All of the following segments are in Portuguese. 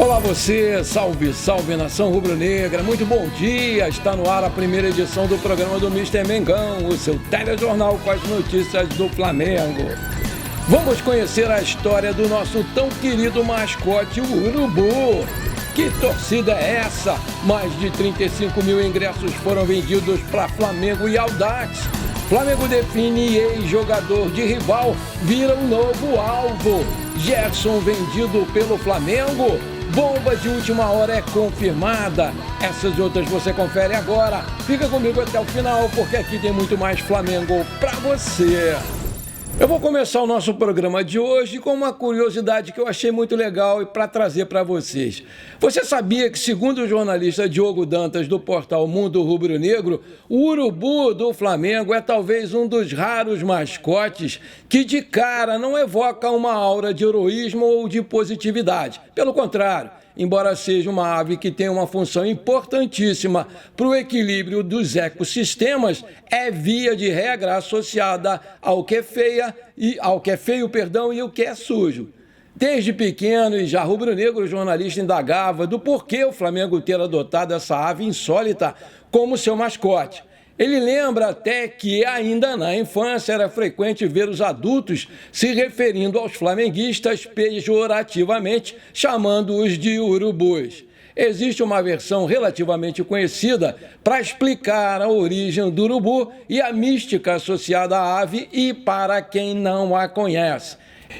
Olá você, salve, salve nação rubro-negra, muito bom dia, está no ar a primeira edição do programa do Mister Mengão, o seu telejornal com as notícias do Flamengo. Vamos conhecer a história do nosso tão querido mascote, o Urubu. Que torcida é essa? Mais de 35 mil ingressos foram vendidos para Flamengo e Audax. Flamengo define e ex-jogador de rival vira um novo alvo. Gerson vendido pelo Flamengo. Bomba de última hora é confirmada. Essas e outras você confere agora. Fica comigo até o final, porque aqui tem muito mais Flamengo pra você. Eu vou começar o nosso programa de hoje com uma curiosidade que eu achei muito legal e para trazer para vocês. Você sabia que, segundo o jornalista Diogo Dantas, do portal Mundo Rubro-Negro, o Urubu do Flamengo é talvez um dos raros mascotes que de cara não evoca uma aura de heroísmo ou de positividade. Pelo contrário, embora seja uma ave que tem uma função importantíssima para o equilíbrio dos ecossistemas, é via de regra associada ao que é feio, e o que é sujo. Desde pequeno e já rubro-negro, o jornalista indagava do porquê o Flamengo ter adotado essa ave insólita como seu mascote. Ele lembra até que, ainda na infância, era frequente ver os adultos se referindo aos flamenguistas pejorativamente, chamando-os de urubus. Existe uma versão relativamente conhecida para explicar a origem do urubu e a mística associada à ave e para quem não a conhece.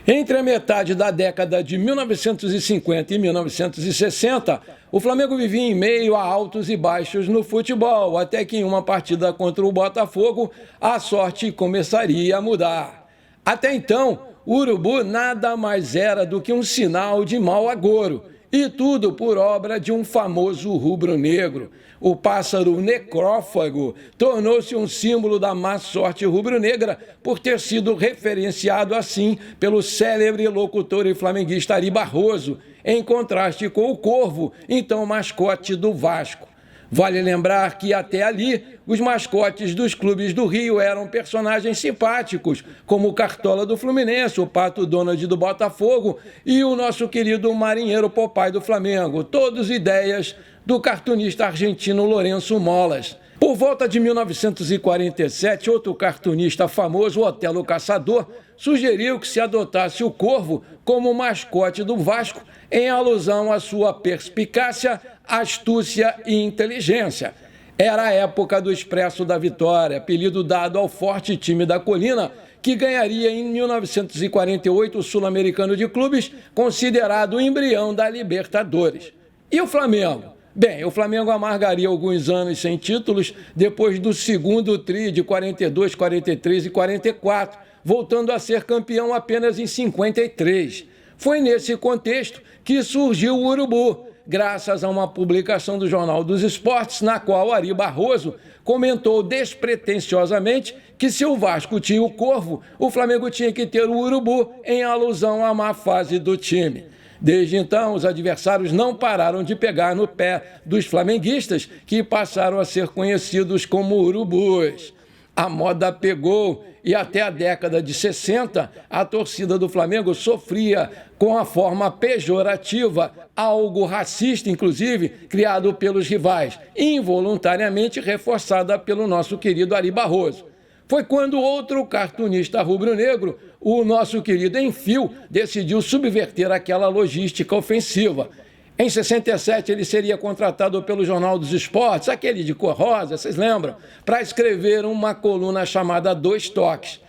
Entre a metade da década de 1950 e 1960, o Flamengo vivia em meio a altos e baixos no futebol, até que em uma partida contra o Botafogo, a sorte começaria a mudar. Até então, o urubu nada mais era do que um sinal de mau agouro, e tudo por obra de um famoso rubro-negro. O pássaro necrófago tornou-se um símbolo da má sorte rubro-negra por ter sido referenciado assim pelo célebre locutor e flamenguista Ari Barroso, em contraste com o corvo, então mascote do Vasco. Vale lembrar que até ali, os mascotes dos clubes do Rio eram personagens simpáticos, como o Cartola do Fluminense, o Pato Donald do Botafogo e o nosso querido Marinheiro Popeye do Flamengo, todos ideias do cartunista argentino Lourenço Molas. Por volta de 1947, outro cartunista famoso, Otelo Caçador, sugeriu que se adotasse o corvo como mascote do Vasco, em alusão à sua perspicácia, astúcia e inteligência. Era a época do Expresso da Vitória, apelido dado ao forte time da Colina, que ganharia em 1948 o Sul-Americano de Clubes, considerado o embrião da Libertadores. E o Flamengo? Bem, o Flamengo amargaria alguns anos sem títulos depois do segundo tri de 42, 43 e 44, voltando a ser campeão apenas em 53. Foi nesse contexto que surgiu o Urubu, graças a uma publicação do Jornal dos Esportes, na qual Ari Barroso comentou despretensiosamente que se o Vasco tinha o corvo, o Flamengo tinha que ter o urubu, em alusão à má fase do time. Desde então, os adversários não pararam de pegar no pé dos flamenguistas, que passaram a ser conhecidos como urubus. A moda pegou e até a década de 60, a torcida do Flamengo sofria com a forma pejorativa, algo racista, inclusive, criado pelos rivais, involuntariamente reforçada pelo nosso querido Ari Barroso. Foi quando outro cartunista rubro-negro, o nosso querido Enfio, decidiu subverter aquela logística ofensiva. Em 67, ele seria contratado pelo Jornal dos Esportes, aquele de cor rosa, vocês lembram? Para escrever uma coluna chamada Dois Toques.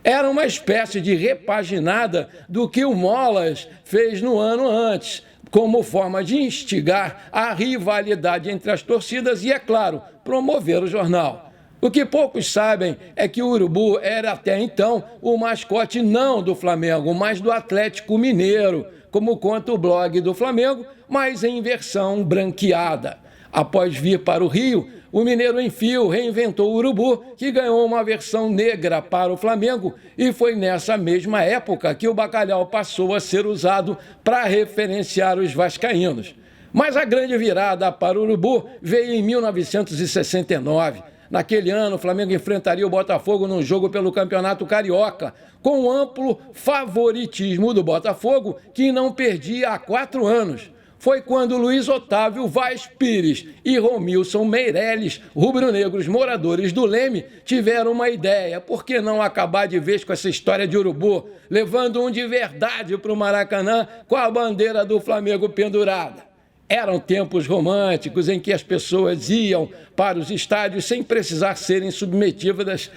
Era uma espécie de repaginada do que o Molas fez no ano antes, como forma de instigar a rivalidade entre as torcidas e, é claro, promover o jornal. O que poucos sabem é que o urubu era até então o mascote não do Flamengo, mas do Atlético Mineiro, como conta o blog do Flamengo, mas em versão branqueada. Após vir para o Rio, o mineiro Enfio reinventou o urubu, que ganhou uma versão negra para o Flamengo, e foi nessa mesma época que o bacalhau passou a ser usado para referenciar os vascaínos. Mas a grande virada para o urubu veio em 1969. Naquele ano, o Flamengo enfrentaria o Botafogo num jogo pelo Campeonato Carioca, com um amplo favoritismo do Botafogo, que não perdia há 4 anos. foi quando Luiz Otávio Vaz Pires e Romilson Meireles, rubro-negros moradores do Leme, tiveram uma ideia. Por que não acabar de vez com essa história de urubu, levando um de verdade para o Maracanã com a bandeira do Flamengo pendurada? Eram tempos românticos em que as pessoas iam para os estádios sem precisar serem submetidas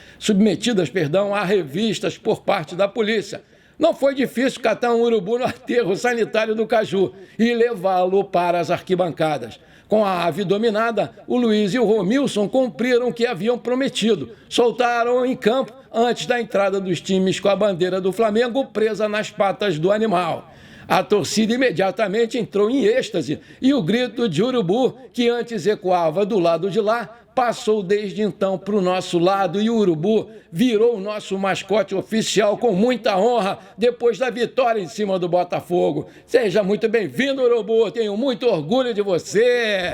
a revistas por parte da polícia. Não foi difícil catar um urubu no aterro sanitário do Caju e levá-lo para as arquibancadas. Com a ave dominada, o Luiz e o Romilson cumpriram o que haviam prometido. Soltaram em campo antes da entrada dos times com a bandeira do Flamengo presa nas patas do animal. A torcida imediatamente entrou em êxtase e o grito de urubu, que antes ecoava do lado de lá, passou desde então para o nosso lado e o urubu virou o nosso mascote oficial com muita honra depois da vitória em cima do Botafogo. Seja muito bem-vindo, urubu, tenho muito orgulho de você.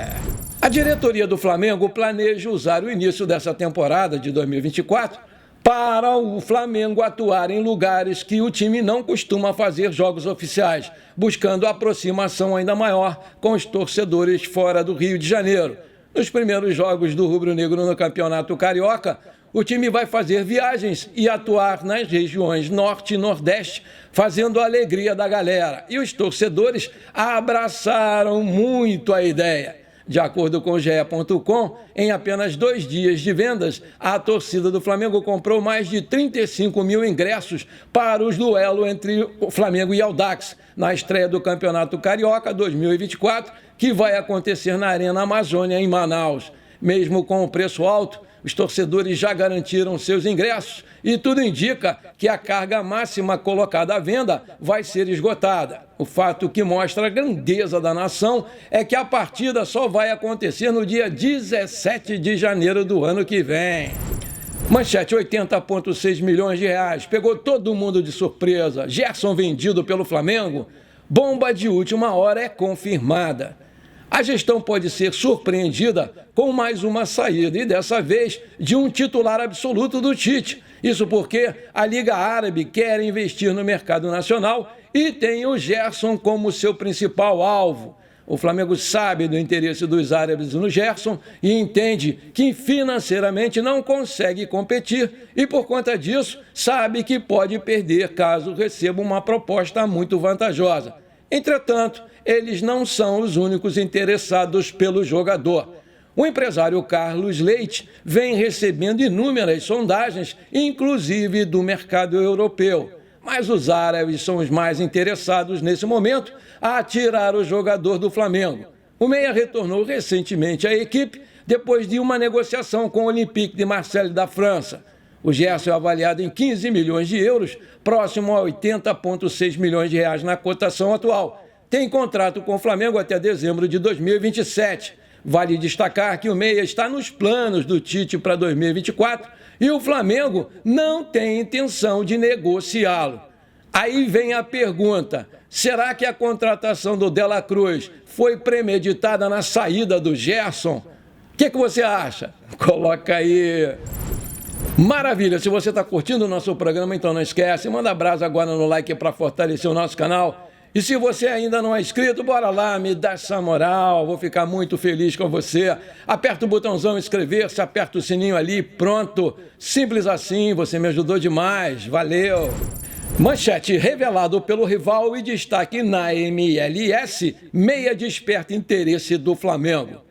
A diretoria do Flamengo planeja usar o início dessa temporada de 2024 para o Flamengo atuar em lugares que o time não costuma fazer jogos oficiais, buscando aproximação ainda maior com os torcedores fora do Rio de Janeiro. Nos primeiros jogos do rubro-negro no Campeonato Carioca, o time vai fazer viagens e atuar nas regiões Norte e Nordeste, fazendo a alegria da galera. E os torcedores abraçaram muito a ideia. De acordo com o GE.com, em apenas 2 dias de vendas, a torcida do Flamengo comprou mais de 35 mil ingressos para o duelo entre o Flamengo e Audax, na estreia do Campeonato Carioca 2024, que vai acontecer na Arena Amazônia, em Manaus. Mesmo com o preço alto, os torcedores já garantiram seus ingressos e tudo indica que a carga máxima colocada à venda vai ser esgotada. O fato que mostra a grandeza da nação é que a partida só vai acontecer no dia 17 de janeiro do ano que vem. Manchete: 80,6 milhões de reais. Pegou todo mundo de surpresa. Gerson vendido pelo Flamengo? Bomba de última hora é confirmada. A gestão pode ser surpreendida com mais uma saída, e dessa vez de um titular absoluto do Tite. Isso porque a Liga Árabe quer investir no mercado nacional e tem o Gerson como seu principal alvo. O Flamengo sabe do interesse dos árabes no Gerson e entende que financeiramente não consegue competir e, por conta disso, sabe que pode perder caso receba uma proposta muito vantajosa. Entretanto, eles não são os únicos interessados pelo jogador. O empresário Carlos Leite vem recebendo inúmeras sondagens, inclusive do mercado europeu. Mas os árabes são os mais interessados nesse momento a tirar o jogador do Flamengo. O meia retornou recentemente à equipe depois de uma negociação com o Olympique de Marseille da França. O Gerson é avaliado em 15 milhões de euros, próximo a 80,6 milhões de reais na cotação atual. Tem contrato com o Flamengo até dezembro de 2027. Vale destacar que o meia está nos planos do Tite para 2024 e o Flamengo não tem intenção de negociá-lo. Aí vem a pergunta: será que a contratação do De La Cruz foi premeditada na saída do Gerson? O que você acha? Coloca aí. Maravilha! Se você está curtindo o nosso programa, então não esquece, manda abraço agora no like para fortalecer o nosso canal. E se você ainda não é inscrito, bora lá, me dá essa moral, vou ficar muito feliz com você. Aperta o botãozão inscrever-se, aperta o sininho ali, pronto. Simples assim, você me ajudou demais, valeu. Manchete: revelado pelo rival e destaque na MLS, meia desperta interesse do Flamengo.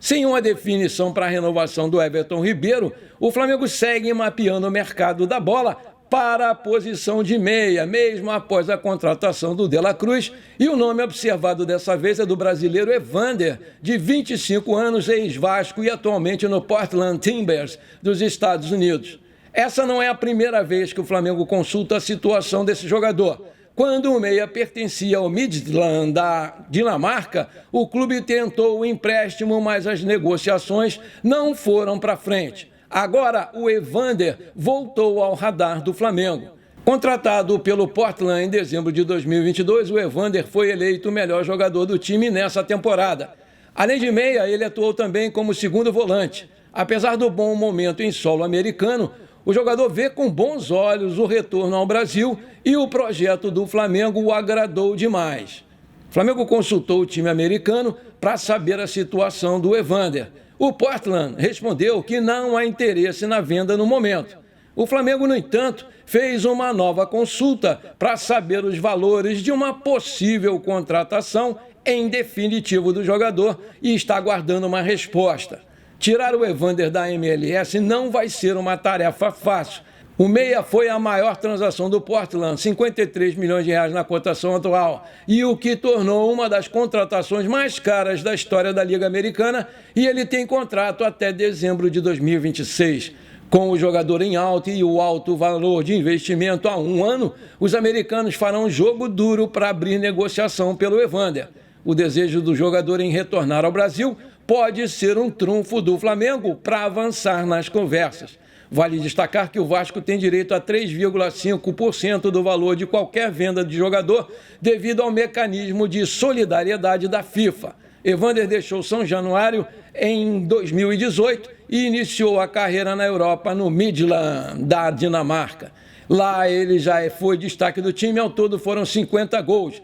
Sem uma definição para a renovação do Everton Ribeiro, o Flamengo segue mapeando o mercado da bola para a posição de meia, mesmo após a contratação do De La Cruz, e o nome observado dessa vez é do brasileiro Evander, de 25 anos, ex-Vasco e atualmente no Portland Timbers, dos Estados Unidos. Essa não é a primeira vez que o Flamengo consulta a situação desse jogador. Quando o meia pertencia ao Midtjylland da Dinamarca, o clube tentou o empréstimo, mas as negociações não foram para frente. Agora, o Evander voltou ao radar do Flamengo. Contratado pelo Portland em dezembro de 2022, o Evander foi eleito o melhor jogador do time nessa temporada. Além de meia, ele atuou também como segundo volante. Apesar do bom momento em solo americano, o jogador vê com bons olhos o retorno ao Brasil e o projeto do Flamengo o agradou demais. O Flamengo consultou o time americano para saber a situação do Evander. O Portland respondeu que não há interesse na venda no momento. O Flamengo, no entanto, fez uma nova consulta para saber os valores de uma possível contratação em definitivo do jogador e está aguardando uma resposta. Tirar o Evander da MLS não vai ser uma tarefa fácil. O meia foi a maior transação do Portland, 53 milhões de reais na cotação atual, e o que tornou uma das contratações mais caras da história da Liga Americana, e ele tem contrato até dezembro de 2026. Com o jogador em alta e o alto valor de investimento há um ano, os americanos farão jogo duro para abrir negociação pelo Evander. O desejo do jogador em retornar ao Brasil pode ser um trunfo do Flamengo para avançar nas conversas. Vale destacar que o Vasco tem direito a 3,5% do valor de qualquer venda de jogador devido ao mecanismo de solidariedade da FIFA. Evander deixou São Januário em 2018 e iniciou a carreira na Europa no Midland, da Dinamarca. Lá ele já foi destaque do time, ao todo foram 50 gols,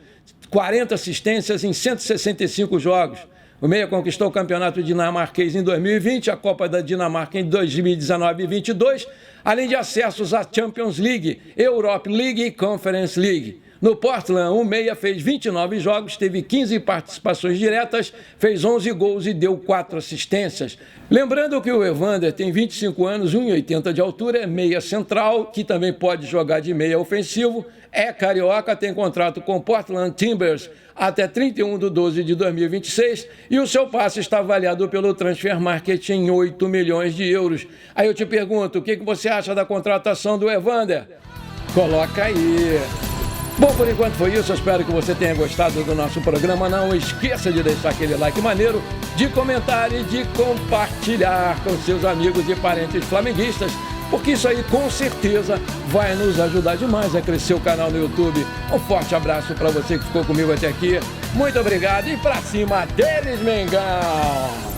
40 assistências em 165 jogos. O meia conquistou o campeonato dinamarquês em 2020, a Copa da Dinamarca em 2019 e 2022, além de acessos à Champions League, Europe League e Conference League. No Portland, o meia fez 29 jogos, teve 15 participações diretas, fez 11 gols e deu 4 assistências. Lembrando que o Evander tem 25 anos, 1,80 de altura, é meia central, que também pode jogar de meia ofensivo, é carioca, tem contrato com Portland Timbers até 31 de 12 de 2026 e o seu passe está avaliado pelo Transfer Market em 8 milhões de euros. Aí eu te pergunto, o que você acha da contratação do Evander? Coloca aí. Bom, por enquanto foi isso, eu espero que você tenha gostado do nosso programa. Não esqueça de deixar aquele like maneiro, de comentar e de compartilhar com seus amigos e parentes flamenguistas, porque isso aí com certeza vai nos ajudar demais a crescer o canal no YouTube. Um forte abraço para você que ficou comigo até aqui, muito obrigado e pra cima deles, Mengão!